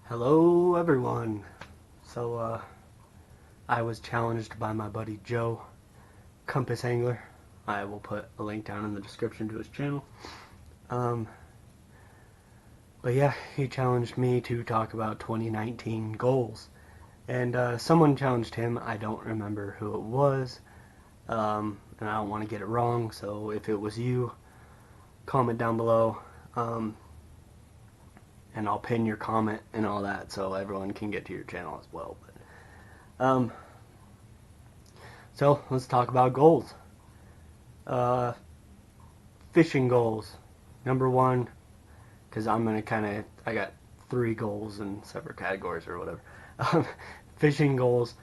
Hello everyone. So I was challenged by my buddy Joe, Compass Angler. I will put a link down in the description to his channel. Um, but yeah, he challenged me to talk about 2019 goals. And someone challenged him. I don't remember who it was. And I don't want to get it wrong, so if it was you, comment down below. And I'll pin your comment and all that so everyone can get to your channel as well. But, so let's talk about goals. Fishing goals. Number one, because I'm going to I got 3 goals in separate categories or whatever. Fishing goals.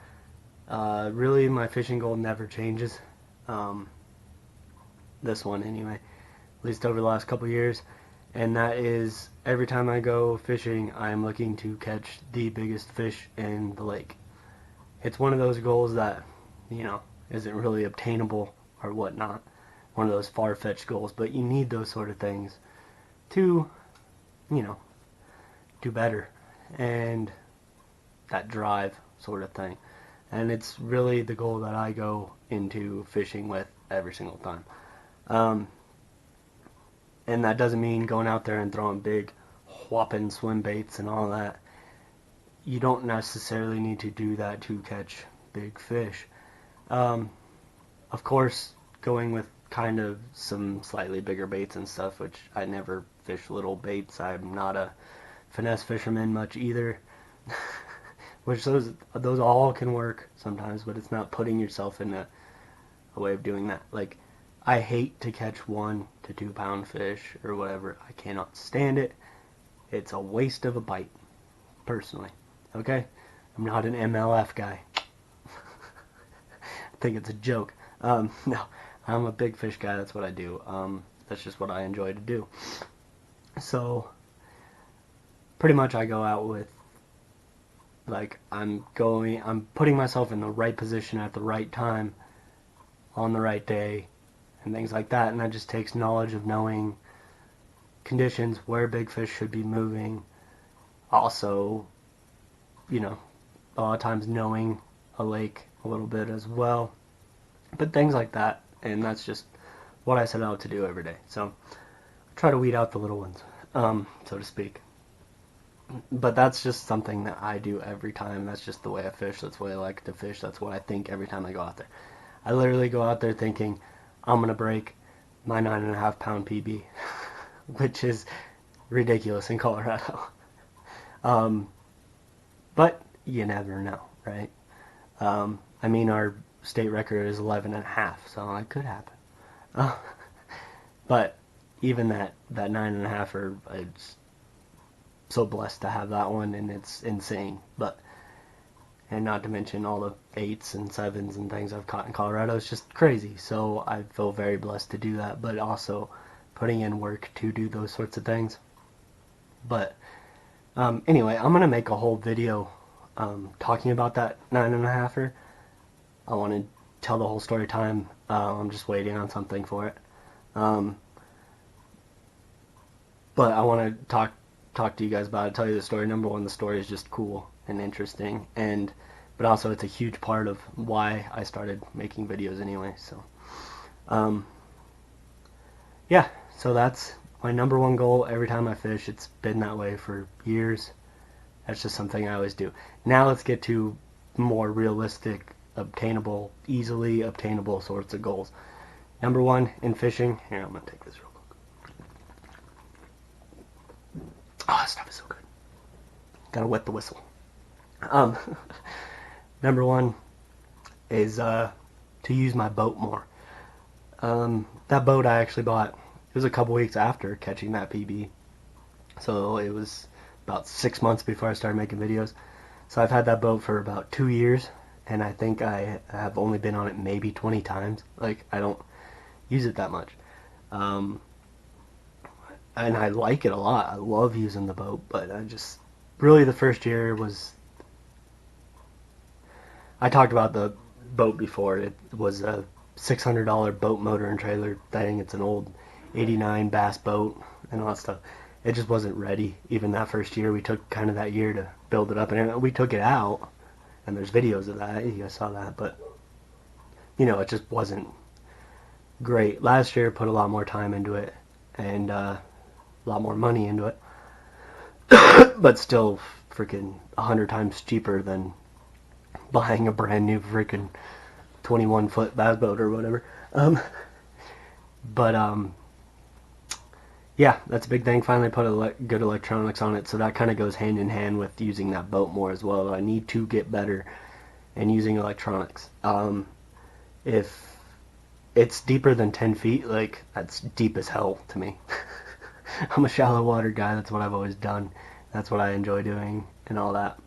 Really, my fishing goal never changes. This one anyway, at least over the last couple years. And that is, every time I go fishing, I'm looking to catch the biggest fish in the lake. It's one of those goals that, isn't really obtainable or whatnot. One of those far-fetched goals, but you need those sort of things to, do better. And that drive sort of thing. And it's really the goal that I go into fishing with every single time. And that doesn't mean going out there and throwing big whopping swim baits and all that. You don't necessarily need to do that to catch big fish. Of course, going with kind of some slightly bigger baits and stuff, which I never fish little baits. I'm not a finesse fisherman much either. Which those all can work sometimes, but it's not putting yourself in a way of doing that. Like, I hate to catch 1 to 2 pound fish or whatever. I cannot stand it. It's a waste of a bite, personally. Okay? I'm not an MLF guy. I think it's a joke. No, I'm a big fish guy. That's what I do. That's just what I enjoy to do. So, pretty much I go out with, like, I'm putting myself in the right position at the right time, on the right day, and things like that. And that just takes knowledge of knowing conditions, where big fish should be moving. Also, a lot of times knowing a lake a little bit as well. But things like that. And that's just what I set out to do every day. So I try to weed out the little ones, so to speak. But that's just something that I do every time. That's just the way I fish. That's the way I like to fish. That's what I think every time I go out there. I literally go out there thinking, I'm going to break my 9.5 pound PB, which is ridiculous in Colorado. But you never know, right? I mean, our state record is 11.5, so it could happen. But even that 9.5, it's so blessed to have that one, and it's insane. And not to mention all the 8s and 7s and things I've caught in Colorado. It's just crazy. So I feel very blessed to do that, but also putting in work to do those sorts of things. But anyway, I'm gonna make a whole video talking about that 9.5er. I want to tell the whole story time. I'm just waiting on something for it. But I want to talk to you guys about it, tell you the story. Number one, the story is just cool and interesting, but also it's a huge part of why I started making videos anyway. So yeah, so that's my number one goal every time I fish. It's been that way for years. That's just something I always do. Now let's get to more realistic, obtainable, easily obtainable sorts of goals. Number one in fishing, here, I'm gonna take this real quick. Oh, this stuff is so good. Gotta wet the whistle. Number one is to use my boat more. That boat I actually bought, it was a couple weeks after catching that PB. So it was about 6 months before I started making videos. So I've had that boat for about 2 years, and I think I have only been on it maybe 20 times. Like, I don't use it that much. And I like it a lot. I love using the boat, but really the first year was, I talked about the boat before. It was a $600 boat motor and trailer thing. It's an old 89 bass boat and all that stuff. it just wasn't ready. Even that first year, we took kind of that year to build it up, and we took it out, and there's videos of that. You guys saw that, but you know, it just wasn't great. Last year, put a lot more time into it, and a lot more money into it, but still freaking 100 times cheaper than buying a brand new freaking 21-foot bass boat or whatever. But yeah, that's a big thing. Finally put good electronics on it, so that kind of goes hand in hand with using that boat more as well. I need to get better in using electronics. If it's deeper than 10 feet, like, that's deep as hell to me. I'm a shallow water guy. That's what I've always done. That's what I enjoy doing and all that.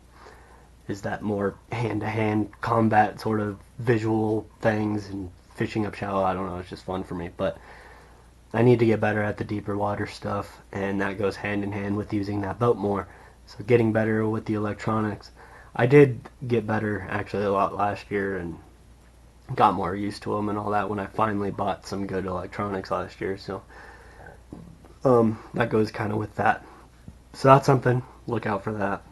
Is that more hand-to-hand combat sort of visual things, and fishing up shallow, I don't know, it's just fun for me. But I need to get better at the deeper water stuff, and that goes hand in hand with using that boat more. So getting better with the electronics. I did get better actually a lot last year and got more used to them and all that when I finally bought some good electronics last year. So that goes kind of with that. So that's something. Look out for that.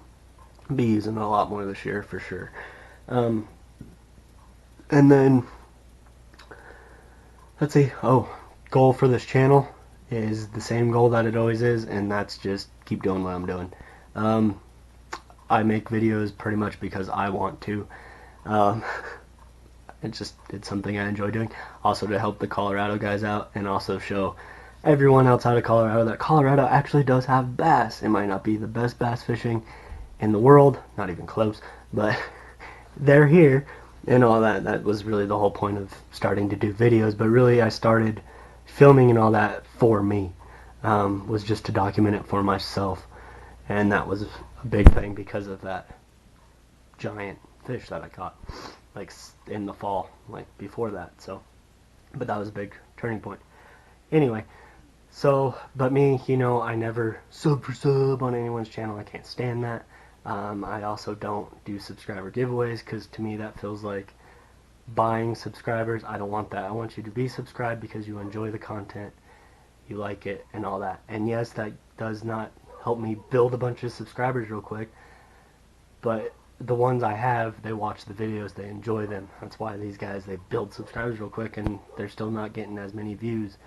Be using it a lot more this year for sure. And then let's see. Oh, goal for this channel is the same goal that it always is, and that's just keep doing what I'm doing. I make videos pretty much because I want to. It's something I enjoy doing. Also to help the Colorado guys out, and also show everyone outside of Colorado that Colorado actually does have bass. It might not be the best bass fishing in the world, not even close, but they're here and all that. That was really the whole point of starting to do videos. But really, I started filming and all that for me, was just to document it for myself, and that was a big thing because of that giant fish that I caught, like in the fall, like before that. So, but that was a big turning point. Anyway, so, but me, you know, I never sub for sub on anyone's channel. I can't stand that. I also don't do subscriber giveaways, because to me that feels like buying subscribers. I don't want that. I want you to be subscribed because you enjoy the content, you like it, and all that. And yes, that does not help me build a bunch of subscribers real quick, but the ones I have, they watch the videos, they enjoy them. That's why these guys, they build subscribers real quick, and they're still not getting as many views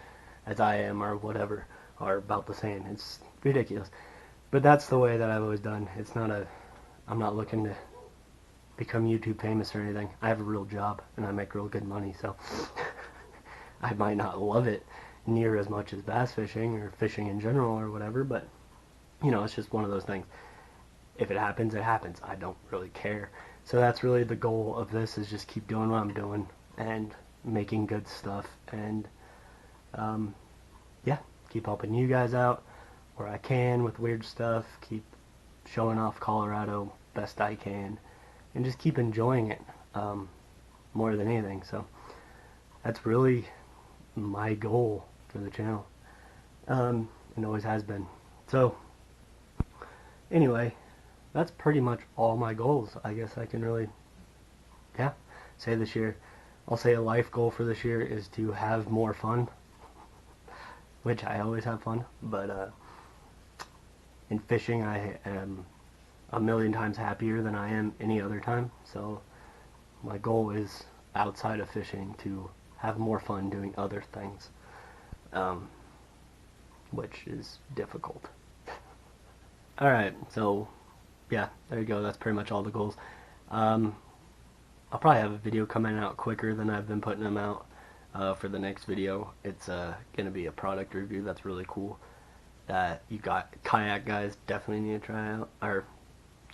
as I am, or whatever, or about the same. It's ridiculous. But that's the way that I've always done. It's not I'm not looking to become YouTube famous or anything. I have a real job, and I make real good money, so I might not love it near as much as bass fishing or fishing in general or whatever, but you know, it's just one of those things. If it happens, it happens. I don't really care. So that's really the goal of this, is just keep doing what I'm doing and making good stuff, and yeah, keep helping you guys out where I can with weird stuff, keep showing off Colorado best I can, and just keep enjoying it more than anything. So that's really my goal for the channel, and always has been. So anyway, that's pretty much all my goals. I guess I can really, yeah, say this year. I'll say a life goal for this year is to have more fun, which I always have fun, but in fishing I am a million times happier than I am any other time. So my goal is, outside of fishing, to have more fun doing other things, which is difficult. Alright, so yeah, there you go. That's pretty much all the goals. I'll probably have a video coming out quicker than I've been putting them out. For the next video, it's going to be a product review that's really cool, that you got kayak guys definitely need to try out, or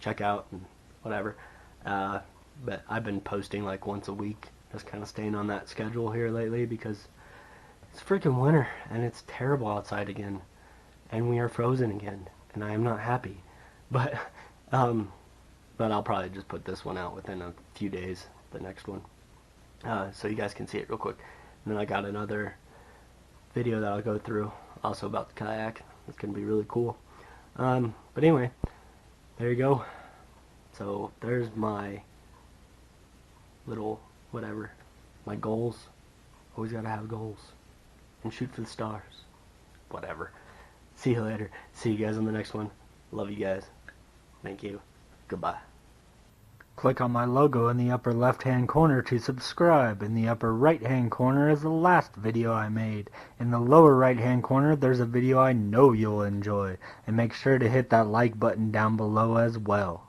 check out, and whatever. But I've been posting like once a week, just kind of staying on that schedule here lately, because it's freaking winter and it's terrible outside again, and we are frozen again, and I am not happy. But I'll probably just put this one out within a few days, the next one, so you guys can see it real quick. And then I got another video that I'll go through, also about the kayak. It's going to be really cool. But anyway, there you go. So there's my little whatever, my goals. Always got to have goals and shoot for the stars. Whatever. See you later. See you guys on the next one. Love you guys. Thank you. Goodbye. Click on my logo in the upper left-hand corner to subscribe. In the upper right-hand corner is the last video I made. In the lower right-hand corner, there's a video I know you'll enjoy. And make sure to hit that like button down below as well.